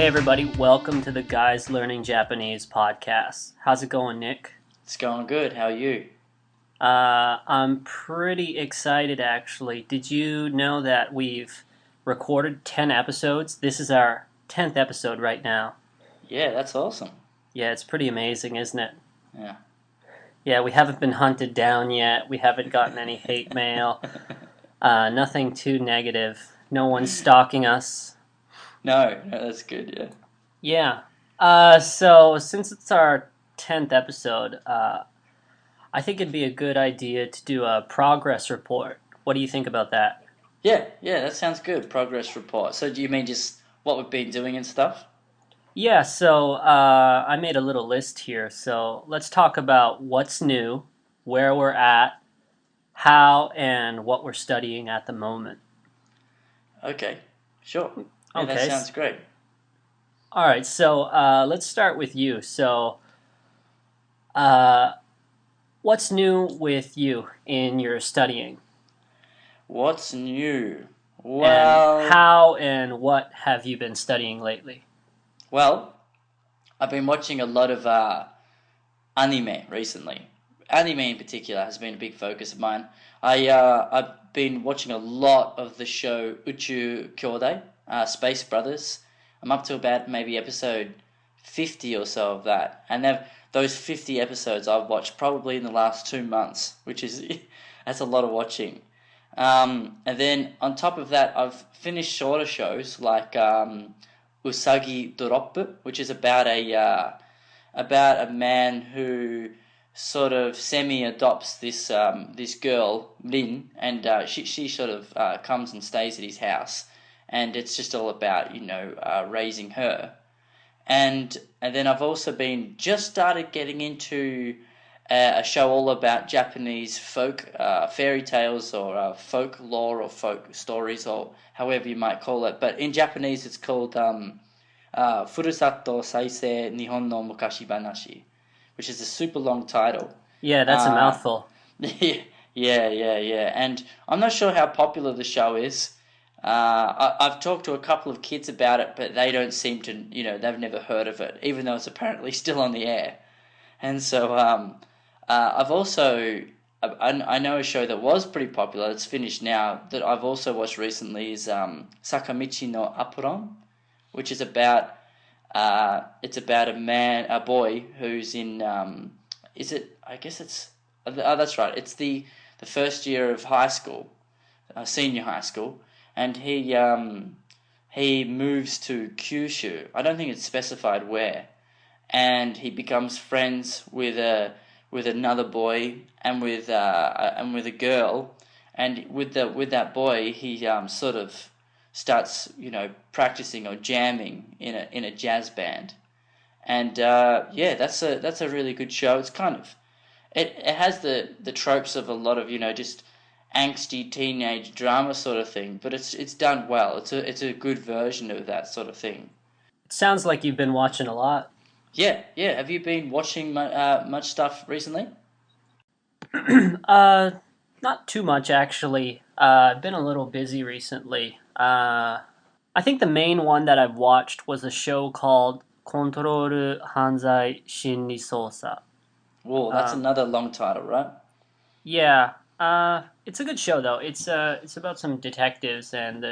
Hey everybody, welcome to the Guys Learning Japanese podcast. How's it going, Nick? It's going good. How are you? I'm pretty excited actually. Did you know that we've recorded 10 episodes? This is our 10th episode right now. Yeah, that's awesome. Yeah, it's pretty amazing, isn't it? Yeah. Yeah, we haven't been hunted down yet. We haven't gotten any hate mail. Nothing too negative. No one's stalking us. No, that's good. Yeah. Yeah. So since it's our 10th episode, I think it'd be a good idea to do a progress report. What do you think about that? Yeah, that sounds good. Progress report. So do you mean just what we've been doing and stuff? Yeah, so I made a little list here. So let's talk about what's new, where we're at, how, and what we're studying at the moment. Okay, sure. Yeah, that Okay. sounds great. All right, so let's start with you. So, uh, what's new with you in your studying? What's new? And Well, how and what have you been studying lately? well, I've been watching a lot of anime recently. Anime in particular has been a big focus of mine. I've been watching a lot of the show Uchu Kyodai, Space Brothers. I'm up to about maybe episode 50 or so of that, and those 50 episodes I've watched probably in the last 2 months, which is that's a lot of watching. And then on top of that, I've finished shorter shows like Usagi Doropu, which is about a man who sort of semi-adopts this girl Lin, and she sort of comes and stays at his house, and it's just all about raising her, and then I've also been just started getting into a show all about Japanese folk fairy tales or folklore or folk stories or however you might call it, but in Japanese it's called Furusato Saisei Nihon no Mukashi Banashi, which is a super long title. Yeah, that's a Uh, mouthful. yeah. And I'm not sure how popular the show is. I've talked to a couple of kids about it, but they don't seem to, they've never heard of it, even though it's apparently still on the air. And so I've also, I know a show that was pretty popular, it's finished now, that I've also watched recently is Sakamichi no Apuron, which is about a boy who's in is it? I guess it's that's right. It's the first year of high school, senior high school, and he moves to Kyushu. I don't think it's specified where, and he becomes friends with another boy and with a girl, and with that boy he sort of starts practicing or jamming in a jazz band, and yeah, that's a really good show. It's kind of it has the tropes of a lot of just angsty teenage drama sort of thing, but it's done well. It's a good version of that sort of thing. It sounds like you've been watching a lot. Yeah. Have you been watching much stuff recently? uh, Not too much actually. I've been a little busy recently. I think the main one that I've watched was a show called Control Hanzai Shinri Sousa. Whoa, that's Um, another long title, right? yeah, it's a good show though. It's about some detectives, and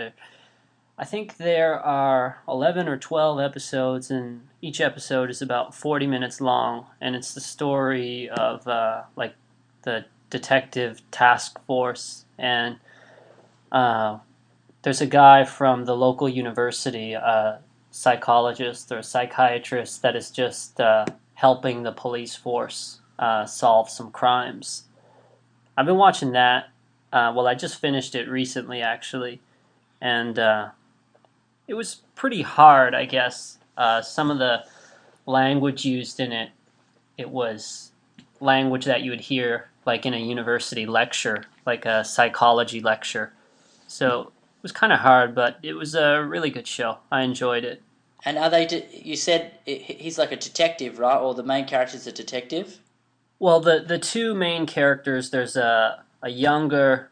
I think there are 11 or 12 episodes, and each episode is about 40 minutes long, and it's the story of like the detective task force, and uh, there's a guy from the local university, a psychologist or a psychiatrist, that is just helping the police force solve some crimes. I've been watching that. Well, I just finished it recently, actually, and it was pretty hard, I guess. Some of the language used in it, it was language that you would hear like in a university lecture, like a psychology lecture. So it was kind of hard, but it was a really good show. I enjoyed it. And are they? You said he's like a detective, right? Or the main character's a detective? Well, the two main characters, there's a younger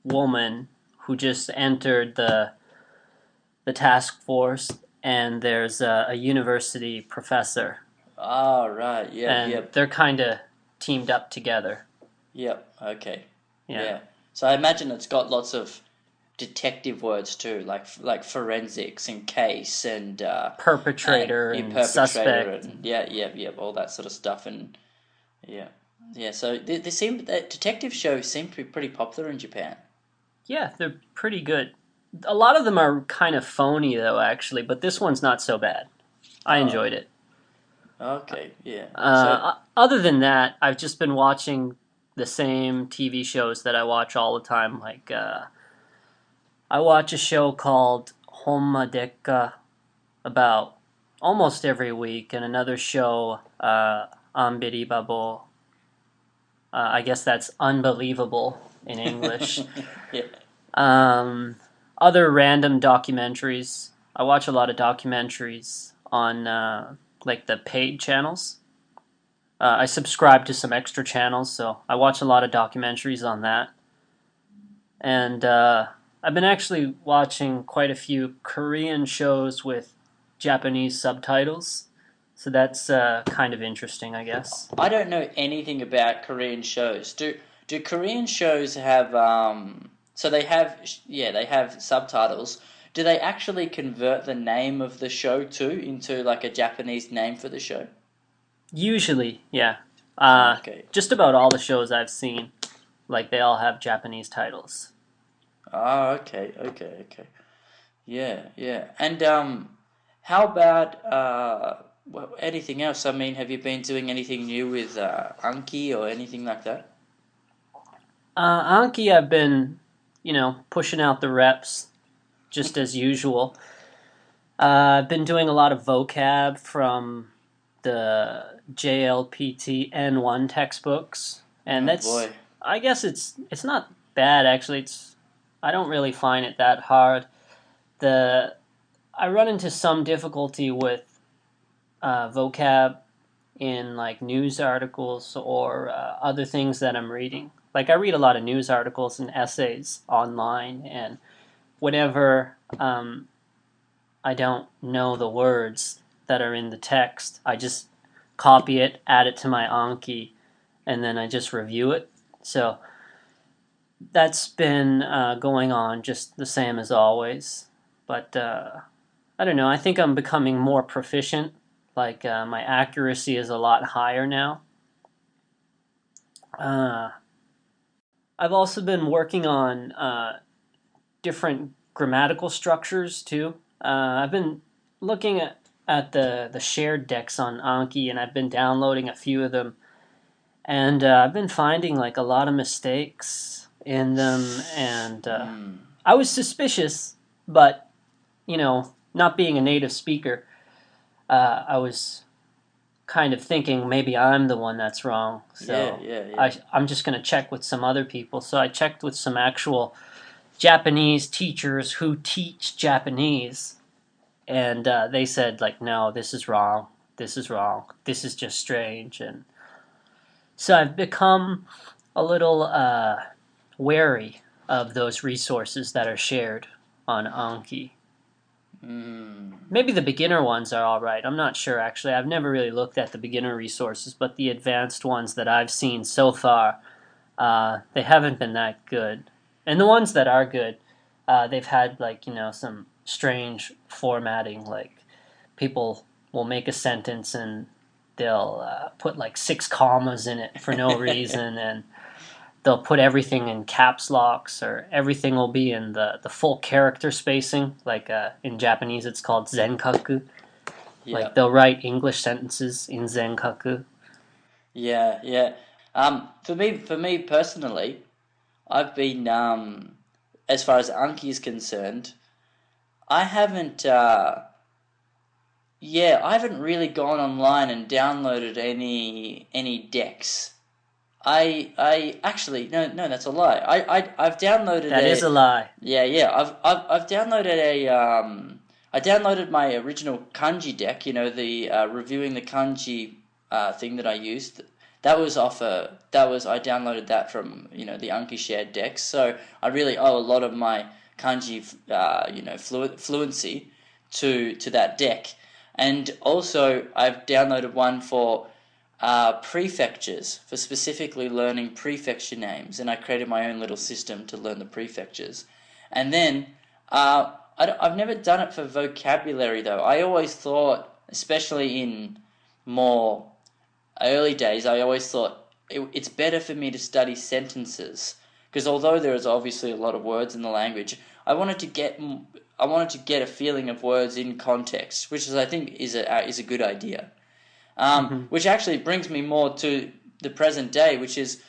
woman who just entered the task force, and there's a university professor, Oh, right. Yep, and yep, they're kind of teamed up together. yep. Okay. Yeah, Yeah. So I imagine it's got lots of detective words too, like forensics and case and perpetrator your and perpetrator suspect. and yeah, yeah, yeah, all that sort of stuff and yeah, yeah. So they seem that detective shows seem to be pretty popular in Japan. Yeah, they're pretty good. A lot of them are kind of phony though, actually, but this one's not so bad. I Oh, enjoyed it. okay, yeah. So Other than that, I've just been watching the same TV shows that I watch all the time. Like, I watch a show called Homma Dekka about almost every week, and another show, Unbelievable. I guess that's unbelievable in English. yeah, Um, Other random documentaries. I watch a lot of documentaries on like the paid channels. I subscribe to some extra channels, so I watch a lot of documentaries on that. And I've been actually watching quite a few Korean shows with Japanese subtitles, so that's kind of interesting, I guess. I don't know anything about Korean shows. Do Korean shows have so they have yeah, they have subtitles. Do they actually convert the name of the show too into like a Japanese name for the show? Usually, yeah. Okay. Just about all the shows I've seen, like they all have Japanese titles. Ah, okay, okay, okay. Yeah, yeah. And how about well, anything else? I mean, have you been doing anything new with Anki or anything like that? Anki, I've been, pushing out the reps just as usual. I've been doing a lot of vocab from the JLPT N1 textbooks, and Oh that's, boy. I guess it's not bad actually. I don't really find it that hard. The I run into some difficulty with vocab in like news articles or other things that I'm reading. Like I read a lot of news articles and essays online, and whenever I don't know the words that are in the text, I just copy it, add it to my Anki, and then I just review it. So that's been going on just the same as always. But I don't know. I think I'm becoming more proficient. Like my accuracy is a lot higher now. Uh, I've also been working on different grammatical structures too. I've been looking at the shared decks on Anki, and I've been downloading a few of them, and I've been finding like a lot of mistakes in them, and Hmm. I was suspicious, but not being a native speaker, I was kind of thinking maybe I'm the one that's wrong. Yeah, So yeah, yeah. I'm just going to check with some other people. So I checked with some actual Japanese teachers who teach Japanese, and they said like, no, this is wrong. This is wrong. This is just strange. And so I've become a little wary of those resources that are shared on Anki. Hmm. Maybe the beginner ones are all right. I'm not sure actually. I've never really looked at the beginner resources, but the advanced ones that I've seen so far, they haven't been that good. And the ones that are good, they've had like some strange formatting. Like people will make a sentence and they'll put like six commas in it for no reason, and they'll put everything in caps locks, or everything will be in the full character spacing. Like in Japanese, it's called zenkaku. Yeah, Like they'll write English sentences in zenkaku. yeah, yeah. For me personally, I've been as far as Anki is concerned, I haven't. Yeah, I haven't really gone online and downloaded any decks. I actually no, that's a lie. I've downloaded That is a a lie. yeah, yeah. I've downloaded a I downloaded my original kanji deck. You know, the reviewing the kanji thing that I used. That was I downloaded that from the Anki shared decks. So I really owe a lot of my kanji fluency to that deck. And also, I've downloaded one for prefectures, for specifically learning prefecture names, and I created my own little system to learn the prefectures. And then I've never done it for vocabulary though. I always thought, especially in more early days, I always thought it's better for me to study sentences, because although there is obviously a lot of words in the language, I wanted to get a feeling of words in context, which I think is a good idea. Which actually brings me more to the present day, which is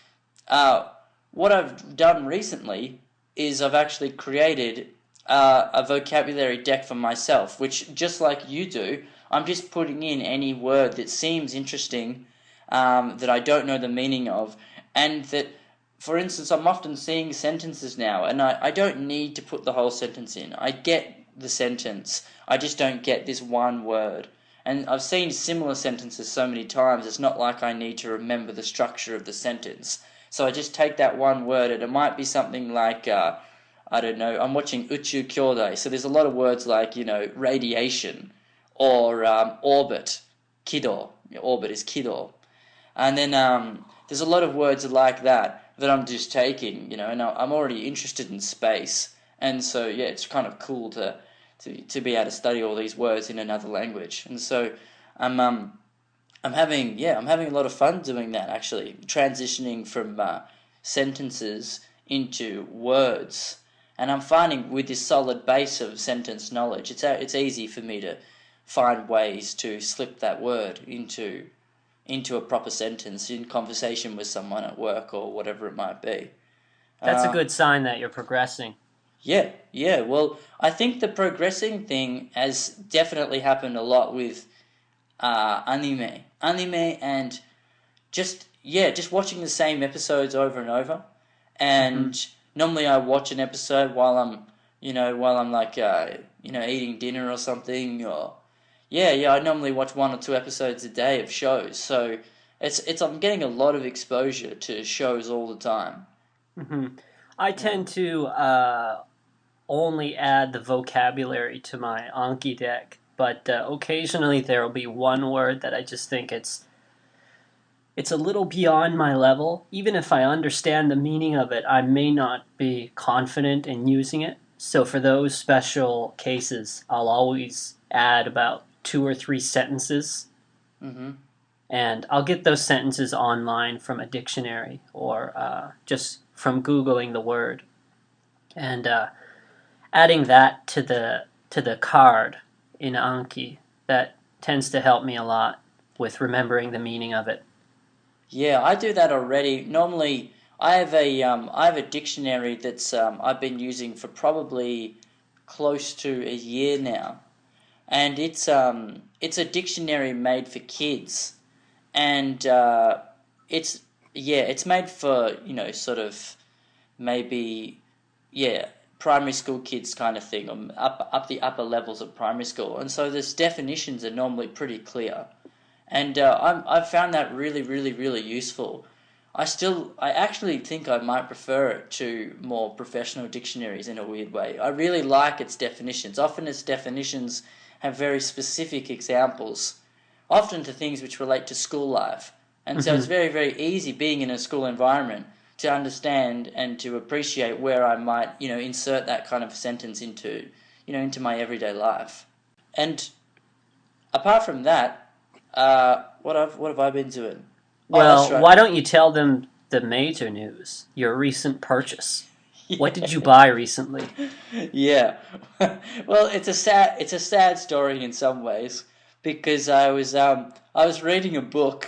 what I've done recently is I've actually created a vocabulary deck for myself, which, just like you do, I'm just putting in any word that seems interesting, that I don't know the meaning of, and that, for instance, I'm often seeing sentences now, and I don't need to put the whole sentence in. I get the sentence, I just don't get this one word. And I've seen similar sentences so many times, it's not like I need to remember the structure of the sentence. So I just take that one word, and it might be something like, I don't know, I'm watching Uchu Kyodai, so there's a lot of words like, radiation, or orbit, kido, orbit is kido. And then there's a lot of words like that I'm just taking, and I'm already interested in space. And so, yeah, it's kind of cool to be able to study all these words in another language. And so I'm having a lot of fun doing that, actually, transitioning from sentences into words. And I'm finding with this solid base of sentence knowledge, it's easy for me to find ways to slip that word into a proper sentence in conversation with someone at work or whatever it might be. That's a good sign that you're progressing. Yeah. Well, I think the progressing thing has definitely happened a lot with anime, and just watching the same episodes over and over. And normally I watch an episode while I'm like eating dinner or something, or I normally watch 1 or 2 episodes a day of shows. So I'm getting a lot of exposure to shows all the time. I tend to only add the vocabulary to my Anki deck, but occasionally there will be one word that I just think it's a little beyond my level. Even if I understand the meaning of it, I may not be confident in using it. So for those special cases, I'll always add about 2 or 3 sentences. And I'll get those sentences online from a dictionary, or just from Googling the word. And adding that to the card in Anki, that tends to help me a lot with remembering the meaning of it. Yeah, I do that already. Normally, I have a dictionary that's I've been using for probably close to a year now, and it's a dictionary made for kids, and it's made for sort of maybe primary school kids kind of thing, or up the upper levels of primary school, and so the definitions are normally pretty clear. And I've found that really, really, really useful. I actually think I might prefer it to more professional dictionaries in a weird way. I really like its definitions. Often its definitions have very specific examples, often to things which relate to school life. And so it's very, very easy being in a school environment to understand and to appreciate where I might, insert that kind of sentence into my everyday life. And apart from that, what have I been doing? Well, that's right. Why don't you tell them the major news, your recent purchase? What did you buy recently? Yeah. Well, it's a sad story in some ways, because I was reading a book,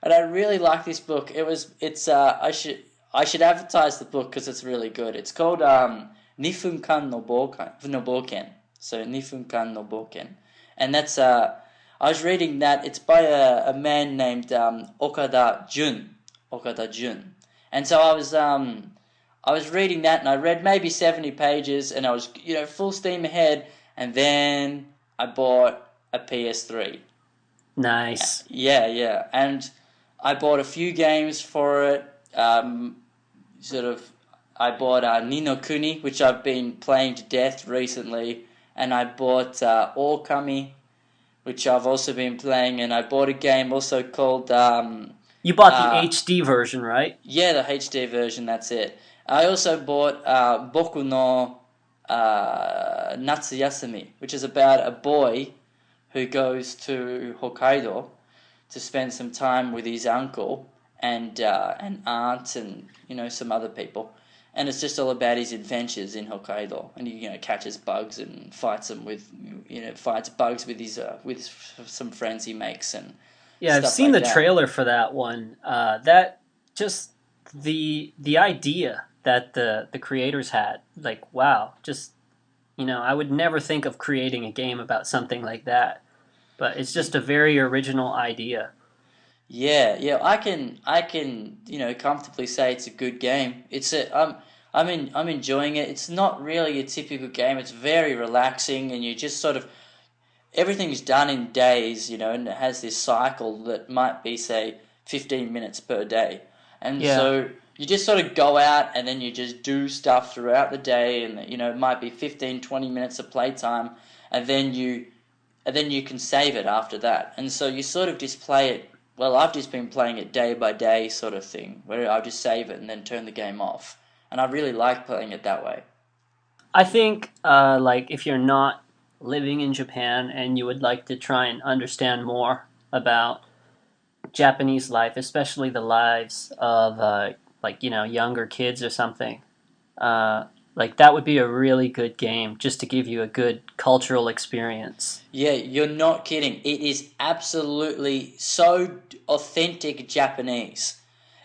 and I really like this book. I should advertise the book because it's really good. It's called Nifunkan no Boken. So Nifunkan no Boken. And that's I was reading that. It's by a man named Okada Jun. And so I was reading that, and I read maybe 70 pages, and I was full steam ahead, and then I bought a PS3. Nice. Yeah, and I bought a few games for it. I bought Ni no Kuni, which I've been playing to death recently, and I bought Orkami, which I've also been playing, and I bought a game also called You bought the uh, HD version, right? yeah, the HD version. That's it. I also bought Boku no Natsuyasumi, which is about a boy who goes to Hokkaido to spend some time with his uncle and aunt and some other people, and it's just all about his adventures in Hokkaido, and he catches bugs and fights them with fights bugs with his with some friends he makes and Yeah, I've stuff seen like the that. trailer for that one. That just the idea that the creators had, like, wow, just I would never think of creating a game about something like that. But it's just a very original idea. Yeah, yeah, I can comfortably say it's a good game. I'm enjoying it. It's not really a typical game. It's very relaxing, and you just sort of everything's done in days, and it has this cycle that might be, say, 15 minutes per day. And Yeah, so you just sort of go out and then you just do stuff throughout the day, and it might be 15, 20 minutes of playtime, and then you can save it after that. And so you sort of just play it. Well, I've just been playing it day by day sort of thing, where I just save it and then turn the game off. And I really like playing it that way. I think like if you're not living in Japan and you would like to try and understand more about Japanese life, especially the lives of like younger kids or something, uh, like that would be a really good game just to give you a good cultural experience. Yeah, you're not kidding. It is absolutely so authentic Japanese.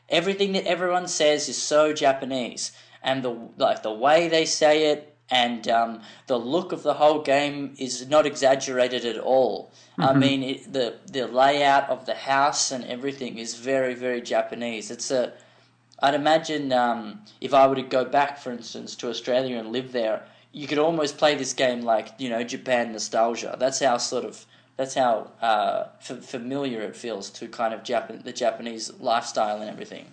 Everything that everyone says is so Japanese, and the way they say it, and the look of the whole game is not exaggerated at all. I Hmm. mean, the layout of the house and everything is very very Japanese. I'd imagine if I were to go back, for instance, to Australia and live there, you could almost play this game like Japan nostalgia. That's how familiar it feels to kind of the Japanese lifestyle and everything.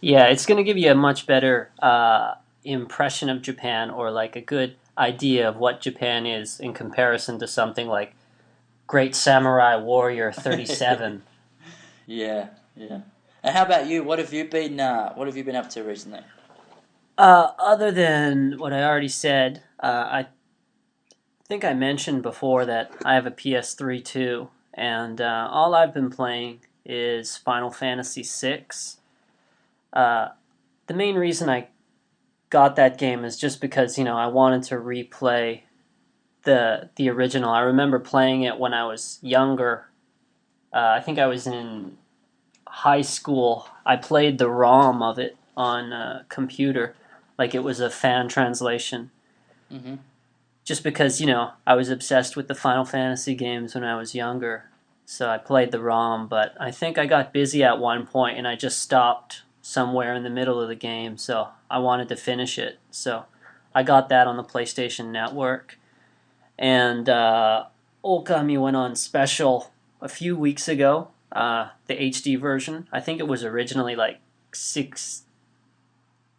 Yeah, it's going to give you a much better impression of Japan, or like a good idea of what Japan is in comparison to something like Great Samurai Warrior 37. Yeah, yeah. And how about you? What have you been up to recently? Other than what I already said, I think I mentioned before that I have a PS3 too, and all I've been playing is Final Fantasy VI. Uh, the main reason I got that game is just because I wanted to replay the original. I remember playing it when I was younger. I think I was in high school. I played the ROM of it on a computer, like it was a fan translation. Mm-hmm. Just because I was obsessed with the Final Fantasy games when I was younger, so I played the ROM. But I think I got busy at one point and I just stopped somewhere in the middle of the game. So I wanted to finish it. So I got that on the PlayStation Network. And Okami went on special a few weeks ago. The HD version. I think it was originally like six,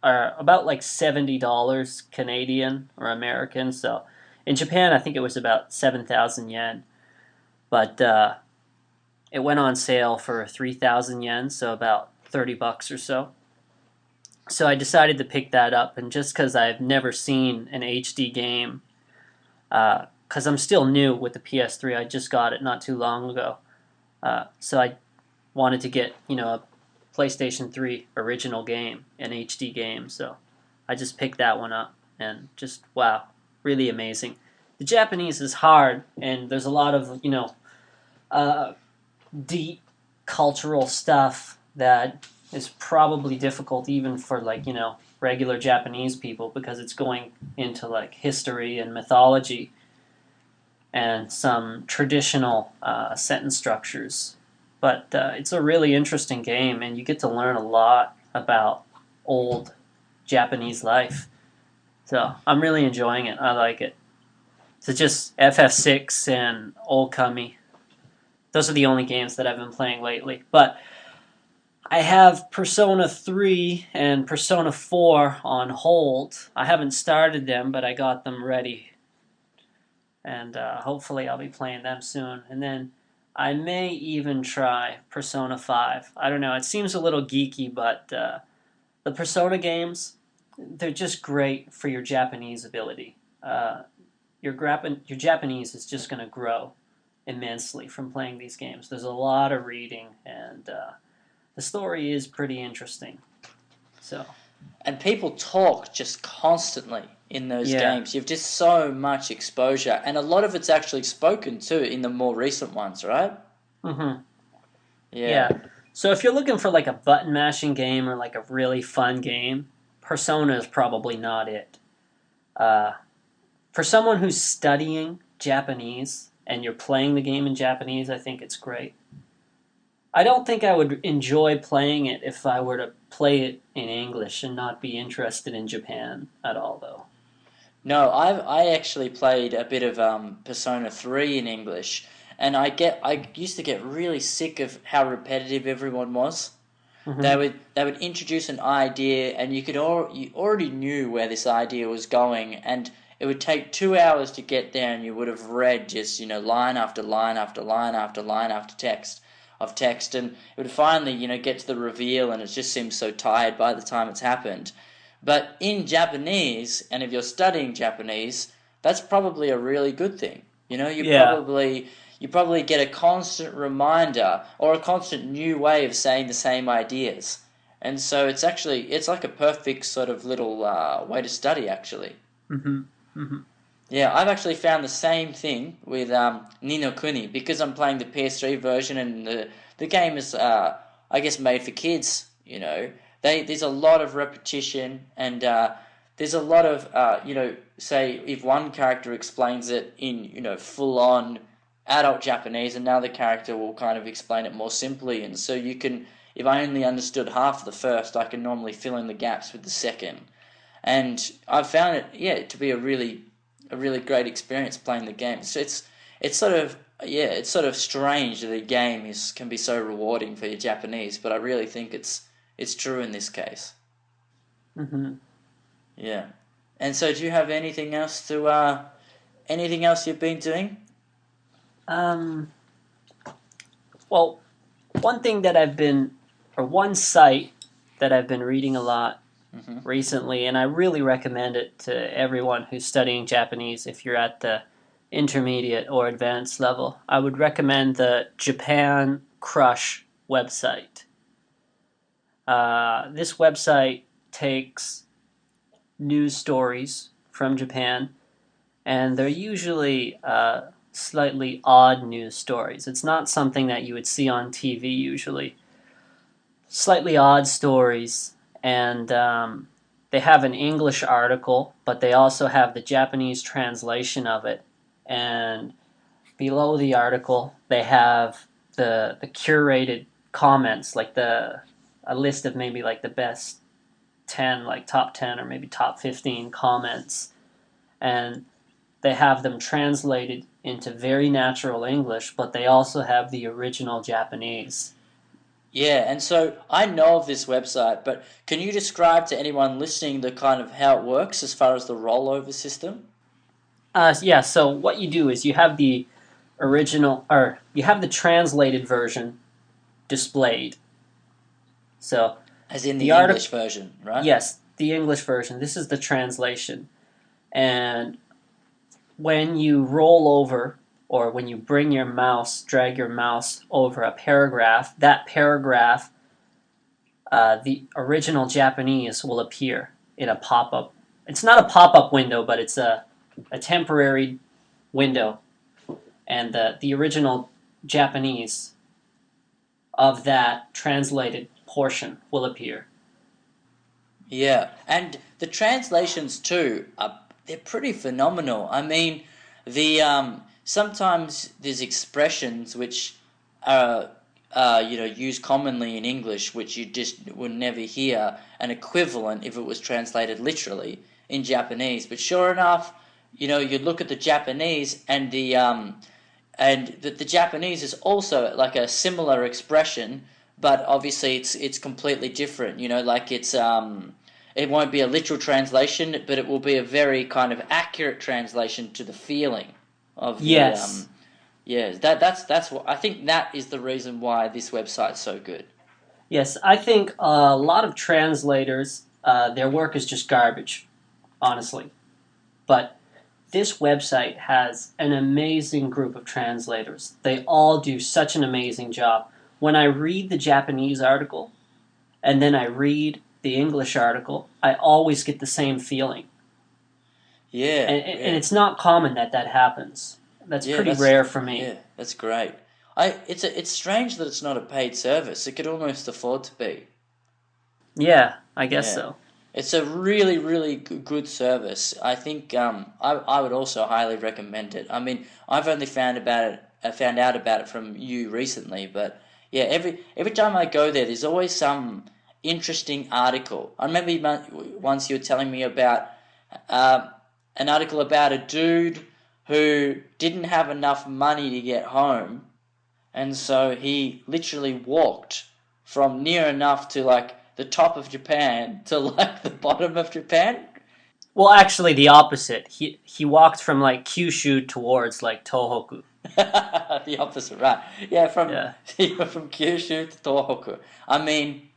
or about like $70 Canadian or American. So in Japan, I think it was about 7,000 yen. But it went on sale for 3,000 yen, so about $30 or so. So I decided to pick that up, and just because I've never seen an HD game, because I'm still new with the PS3, I just got it not too long ago. So I wanted to get a PlayStation 3 original game, an HD game. So I just picked that one up, and just wow, really amazing. The Japanese is hard, and there's a lot of uh, deep cultural stuff that is probably difficult even for like regular Japanese people, because it's going into like history and mythology and some traditional sentence structures. But it's a really interesting game, and you get to learn a lot about old Japanese life. So I'm really enjoying it. I like it. So just FF6 and Okami. Those are the only games that I've been playing lately. But I have Persona 3 and Persona 4 on hold. I haven't started them, but I got them ready. and hopefully I'll be playing them soon. And then I may even try Persona 5. I don't know. It seems a little geeky, but the Persona games, they're just great for your Japanese ability. Your Japanese is just going to grow immensely from playing these games. There's a lot of reading, and the story is pretty interesting. So And people talk just constantly in those yeah, games. You've just so much exposure, and a lot of it's actually spoken too in the more recent ones, right? mm-hmm. Yeah. Yeah. So if you're looking for like a button mashing game or like a really fun game, Persona is probably not it. Uh, for someone who's studying Japanese and you're playing the game in Japanese, I think it's great. I don't think I would enjoy playing it if I were to play it in English and not be interested in Japan at all, though. No, I actually played a bit of Persona 3 in English, and I used to get really sick of how repetitive everyone was. They Mm-hmm. would introduce an idea, and you already knew where this idea was going, and it would take 2 hours to get there, and you would have read just line after line after line after line after text, and it would finally get to the reveal, and it just seems so tired by the time it's happened. But in Japanese, and if you're studying Japanese, that's probably a really good thing. Yeah. You probably get a constant reminder or a constant new way of saying the same ideas. And so it's like a perfect sort of little way to study, actually. Mm-hmm. Mm-hmm. Yeah, I've actually found the same thing with Ni no Kuni, because I'm playing the PS3 version, and the game is I guess made for kids. There's a lot of repetition, and there's a lot of say if one character explains it in full on adult Japanese, another character will kind of explain it more simply, and so you can, if I only understood half of the first, I can normally fill in the gaps with the second. And I've found it, to be a really great experience playing the game. So it's sort of it's sort of strange that a game can be so rewarding for your Japanese, but I really think it's true in this case. Mm-hmm. Yeah. And so, do you have anything else you've been doing? Um, well, one site that I've been reading a lot Mm-hmm. recently, and I really recommend it to everyone who's studying Japanese if you're at the intermediate or advanced level. I would recommend the Japan Crush website. This website takes news stories from Japan, and they're usually slightly odd news stories. It's not something that you would see on TV usually. Slightly odd stories, and they have an English article, but they also have the Japanese translation of it. And below the article, they have the curated comments, like a list of maybe like the best 10, like top 10 or maybe top 15 comments, and they have them translated into very natural English, but they also have the original Japanese. Yeah, and so I know of this website, but can you describe to anyone listening the kind of how it works as far as the rollover system? Yeah, so what you do is you have the original, or you have the translated version displayed. So As in the the article, English version, right? yes, the English version. This is the translation. And when you roll over, or when you drag your mouse over a paragraph, that paragraph, the original Japanese will appear in a pop up. It's not a pop up window, but it's a temporary window. And the original Japanese of that translated portion will appear. Yeah, and the translations too they're pretty phenomenal. I mean, the sometimes there's expressions which are used commonly in English which you just would never hear an equivalent if it was translated literally in Japanese. But sure enough, you look at the Japanese, and the Japanese is also like a similar expression, but obviously it's completely different. Like it won't be a literal translation, but it will be a very kind of accurate translation to the feeling. of the Yes. yeah, that's what I think that is the reason why this website's so good. Yes, I think a lot of translators, their work is just garbage, honestly. But this website has an amazing group of translators. They all do such an amazing job. When I read the Japanese article and then I read the English article, I always get the same feeling. Yeah, And yeah, it's not common that that happens. That's yeah. pretty rare for me. That's great. It's strange that it's not a paid service. It could almost afford to be. Yeah, I guess Yeah, so. it's a really, really good service. I think I would also highly recommend it. I mean, I've only found out about it from you recently, but yeah, every time I go there, there's always some interesting article. I remember once you were telling me about um, an article about a dude who didn't have enough money to get home, and so he literally walked from near enough to like the top of Japan to like the bottom of Japan. Well, actually, the opposite. He walked from like Kyushu towards like Tohoku. The opposite, right? Yeah, Yeah. from Kyushu to Tohoku. I mean,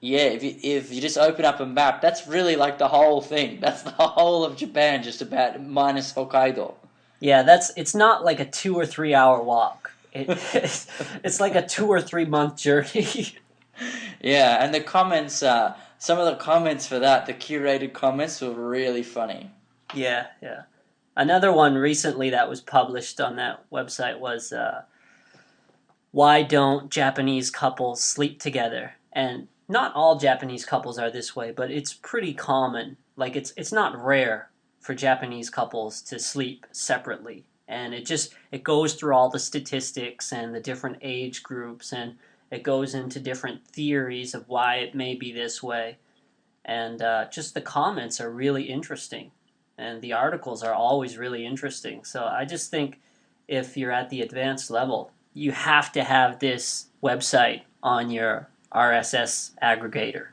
yeah, if you just open up a map, that's really like the whole thing. That's the whole of Japan, just about minus Hokkaido. Yeah, it's not like a 2 or 3 hour walk. It's like a 2 or 3 month journey. Yeah, and the comments, some of the comments for that, the curated comments were really funny. Yeah, yeah. Another one recently that was published on that website was why don't Japanese couples sleep together? And not all Japanese couples are this way, but it's pretty common. Like it's not rare for Japanese couples to sleep separately. And it goes through all the statistics and the different age groups, and it goes into different theories of why it may be this way. And just the comments are really interesting, and the articles are always really interesting. So I just think if you're at the advanced level, you have to have this website on your RSS aggregator.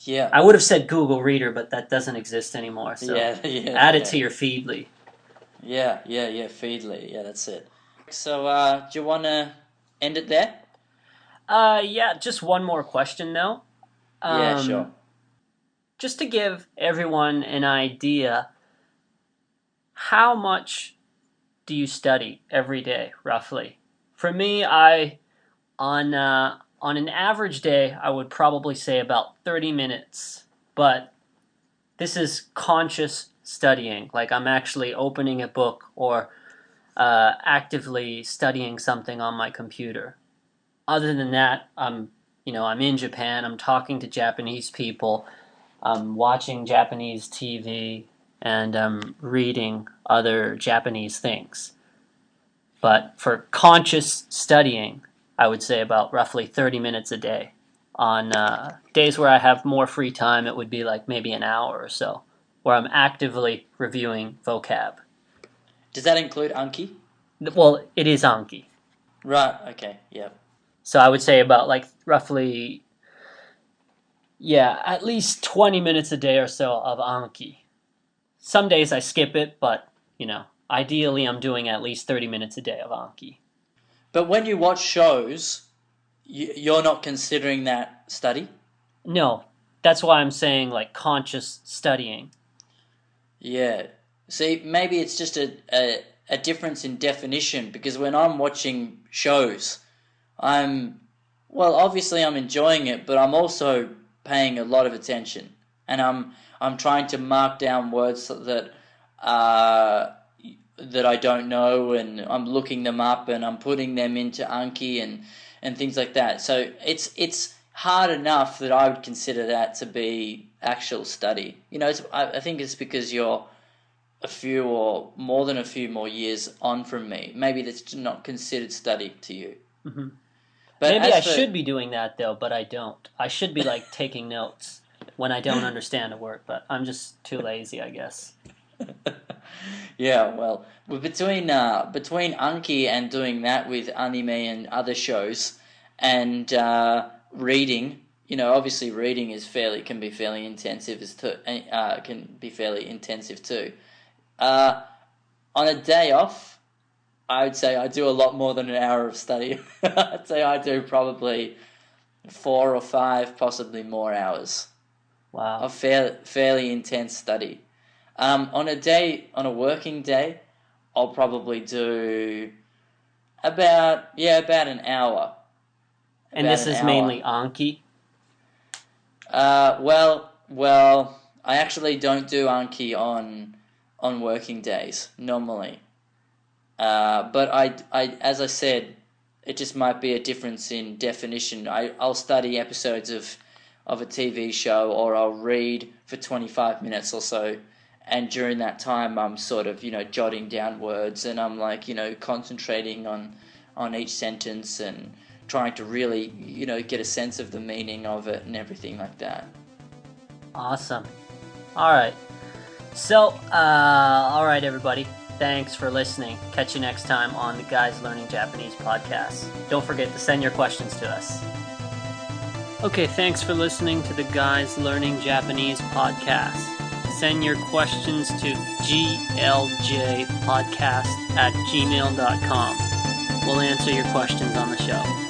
Yeah, I would have said Google Reader, but that doesn't exist anymore. So yeah, yeah, add it yeah. to your Feedly. Yeah. Feedly. Yeah, that's it. So, do you want to end it there? Yeah, just one more question though. Yeah, sure. Um, just to give everyone an idea, how much do you study every day, roughly? For me, I on an average day, I would probably say about 30 minutes. But this is conscious studying. Like I'm actually opening a book or actively studying something on my computer. Other than that, I'm in Japan. I'm talking to Japanese people. I'm watching Japanese TV, and I'm reading other Japanese things. But for conscious studying, I would say about roughly 30 minutes a day. On days where I have more free time, it would be like maybe an hour or so, where I'm actively reviewing vocab. Does that include Anki? Well, it is Anki. Right. Okay. Yeah. So I would say about like roughly, yeah, at least 20 minutes a day or so of Anki. Some days I skip it, but, ideally I'm doing at least 30 minutes a day of Anki. But when you watch shows, you're not considering that study. No, that's why I'm saying like conscious studying. Yeah. See, maybe it's just a difference in definition because when I'm watching shows, I'm, well, obviously I'm enjoying it, but I'm also paying a lot of attention, and I'm trying to mark down words uh, that I don't know, and I'm looking them up, and I'm putting them into Anki and things like that. So it's hard enough that I would consider that to be actual study. I think it's because you're a few or more than a few more years on from me. Maybe that's not considered study to you. Hmm. But Maybe as I for should be doing that though, but I don't. I should be like taking notes when I don't understand a word, but I'm just too lazy, I guess. yeah, well, between Anki and doing that with anime and other shows, and reading, obviously reading is fairly can be fairly intensive as to can be fairly intensive too. Uh, On a day off, I would say I do a lot more than an hour of study. I'd say I do probably 4 or 5, possibly more hours Wow. of fairly intense study. On a working day, I'll probably do about an hour. And this is mainly Anki? Well, I actually don't do Anki on working days normally. But as I said, it just might be a difference in definition. I'll study episodes of a TV show, or I'll read for 25 minutes or so, and during that time I'm sort of, jotting down words, and I'm like, concentrating on each sentence and trying to really, get a sense of the meaning of it and everything like that. Awesome. All right. So, all right, everybody. Thanks for listening. Catch you next time on the Guys Learning Japanese podcast. Don't forget to send your questions to us. Okay, thanks for listening to the Guys Learning Japanese podcast. Send your questions to gljpodcasts@gmail.com. We'll answer your questions on the show.